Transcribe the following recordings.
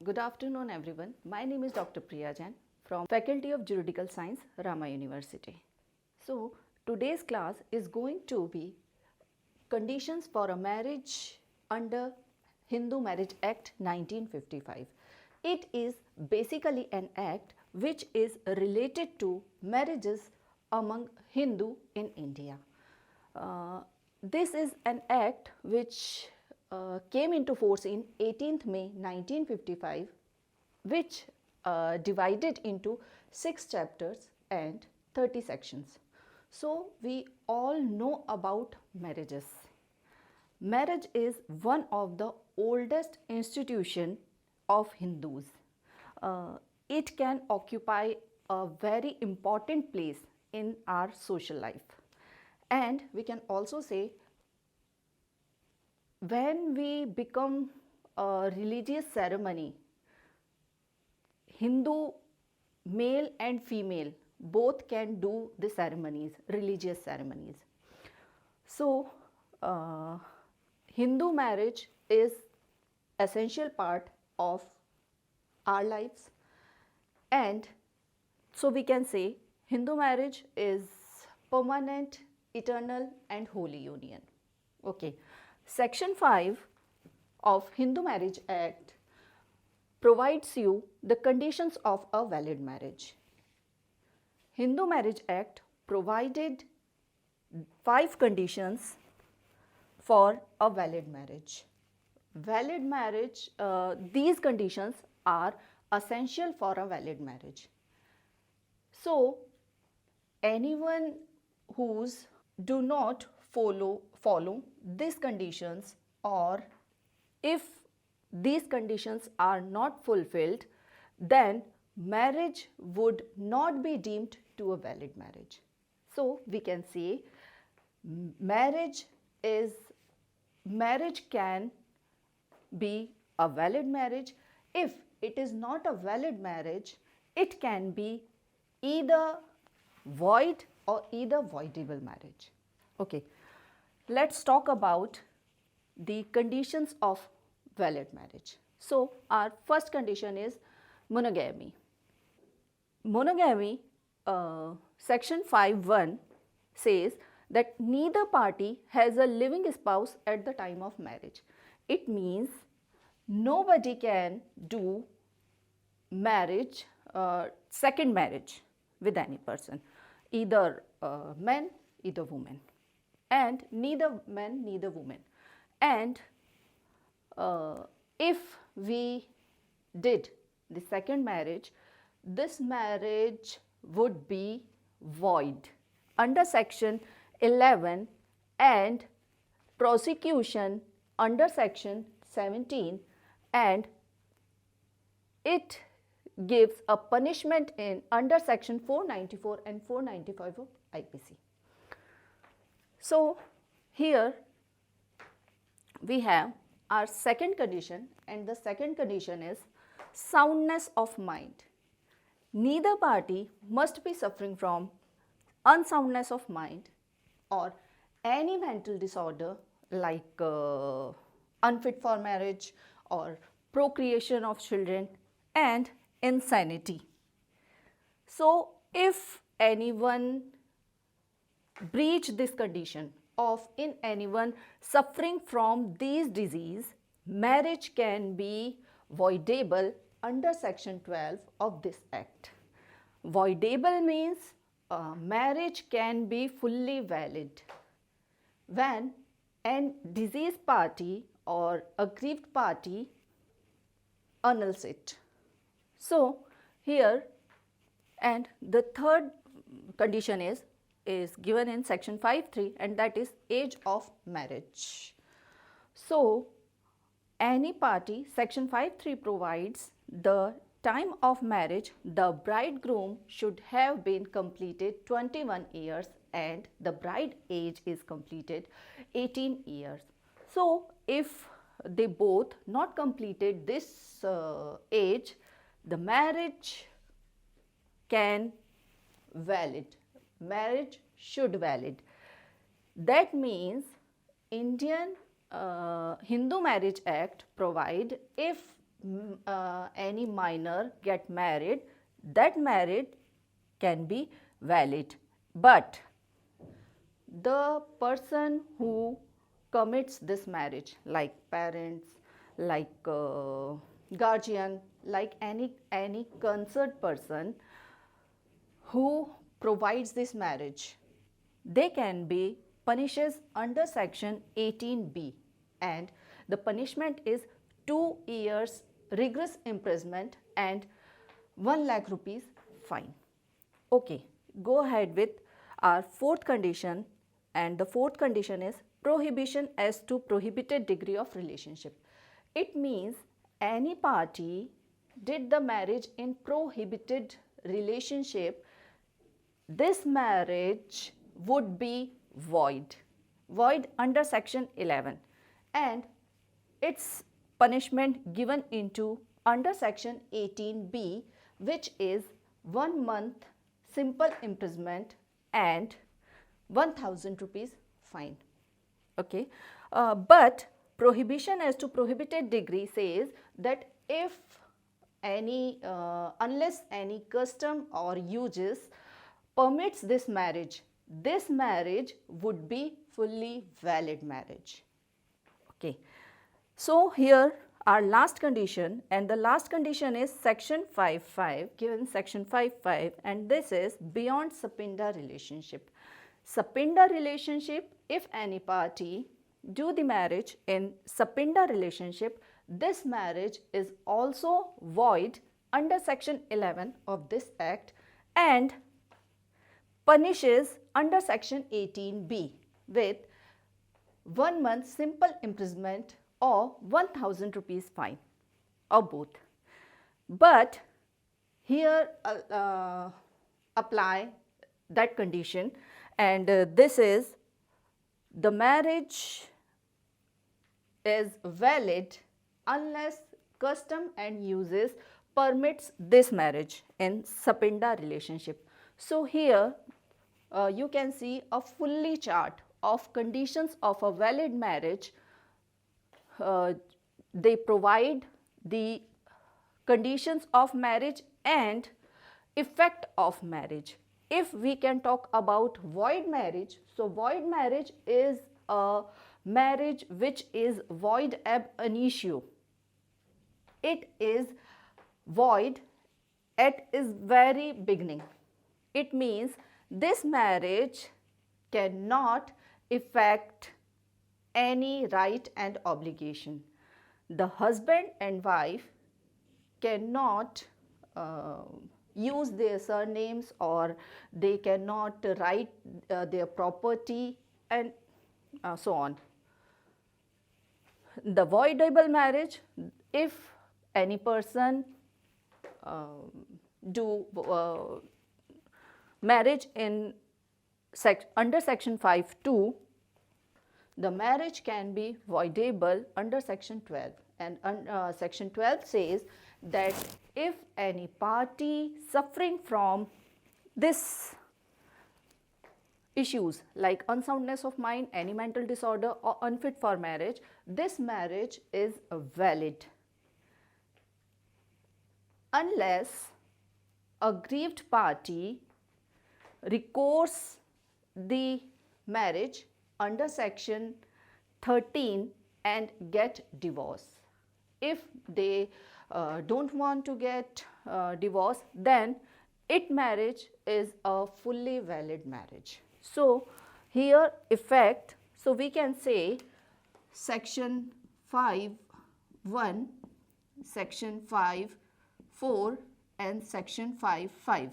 Good afternoon everyone. My name is Dr. Priya Jain from Faculty of Juridical Science, Rama University. So today's class is going to be conditions for a marriage under Hindu Marriage Act 1955. It is basically an act which is related to marriages among Hindu in India. This is an act which came into force in 18th May 1955, which divided into 6 chapters and 30 sections. So we all know about marriages. Marriage is one of the oldest institution of Hindus. It can occupy a very important place in our social life. And we can also say when we become a religious ceremony, Hindu male and female both can do the ceremonies, religious ceremonies. So Hindu marriage is essential part of our lives, and so we can say Hindu marriage is permanent, eternal and holy union. Okay. Section 5 of Hindu Marriage Act provides you the conditions of a valid marriage. Hindu Marriage Act provided 5 conditions for a valid marriage. Valid marriage, these conditions are essential for a valid marriage. So anyone who's do not follow these conditions, or if these conditions are not fulfilled, then marriage would not be deemed to a valid marriage. So we can say marriage can be a valid marriage. If it is not a valid marriage, it can be either void or either voidable marriage. Okay, let's talk about the conditions of valid marriage. So our first condition is monogamy. Monogamy, section 5(1) says that neither party has a living spouse at the time of marriage. It means nobody can do marriage, second marriage with any person, either man, either woman, and neither man, neither woman. And if we did the second marriage, this marriage would be void under section 11 and prosecution under section 17, and it gives a punishment in under section 494 and 495 of IPC. So here we have our second condition, and the second condition is soundness of mind. Neither party must be suffering from unsoundness of mind or any mental disorder like unfit for marriage or procreation of children and insanity. So if anyone breach this condition of in anyone suffering from these disease, marriage can be voidable under section 12 of this act. Voidable means marriage can be fully valid when a diseased party or aggrieved party annuls it. So here, and the third condition is given in section 5(3), and that is age of marriage. So any party, section 5(3) provides the time of marriage, the bridegroom should have been completed 21 years and the bride age is completed 18 years. So if they both not completed this age, the marriage can valid. Marriage should valid. That means Indian Hindu Marriage Act provide if any minor get married, that marriage can be valid. But the person who commits this marriage, like parents, like guardian, like any concerned person who provides this marriage, they can be punishes under section 18B, and the punishment is 2 years rigorous imprisonment and 1 lakh rupees fine. Okay, go ahead with our fourth condition, and the fourth condition is prohibition as to prohibited degree of relationship. It means any party did the marriage in prohibited relationship, this marriage would be void under section 11, and its punishment given into under section 18B, which is 1 month simple imprisonment and 1000 rupees fine. Okay, but prohibition as to prohibited degree says that if any unless any custom or uses permits this marriage would be fully valid marriage. Okay, so here our last condition, and the last condition is section 5.5, given section 5.5, and this is beyond Sapinda relationship. Sapinda relationship, if any party do the marriage in Sapinda relationship, this marriage is also void under section 11 of this act and punishes under section 18B with 1 month simple imprisonment or 1000 rupees fine, or both. But here apply that condition, and this is the marriage is valid unless custom and uses permits this marriage in Sapinda relationship. So here you can see a fully chart of conditions of a valid marriage. They provide the conditions of marriage and effect of marriage. If we can talk about void marriage, so void marriage is a marriage which is void ab initio. It is void at its very beginning. It means this marriage cannot effect any right and obligation. The husband and wife cannot use their surnames, or they cannot write their property, and so on. The voidable marriage, if any person do marriage in under section 5.2, the marriage can be voidable under section 12, and section 12 says that if any party suffering from this issues like unsoundness of mind, any mental disorder or unfit for marriage, this marriage is valid unless aggrieved party recourse the marriage under section 13 and get divorce. If they don't want to get divorce, then it marriage is a fully valid marriage. So here effect, so we can say section 5.1, section 5.4 and section 5.5.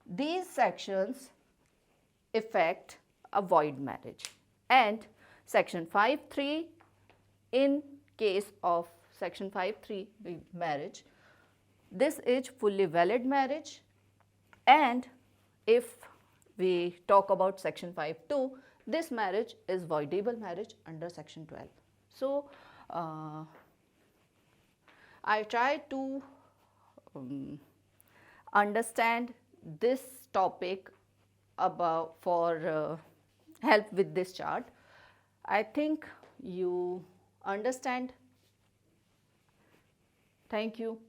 These sections affect a void marriage, and section 5.3, in case of section 5.3 marriage, this is fully valid marriage, and if we talk about section 5.2, this marriage is voidable marriage under section 12. So I try to understand this topic about for help with this chart. I think you understand. Thank you.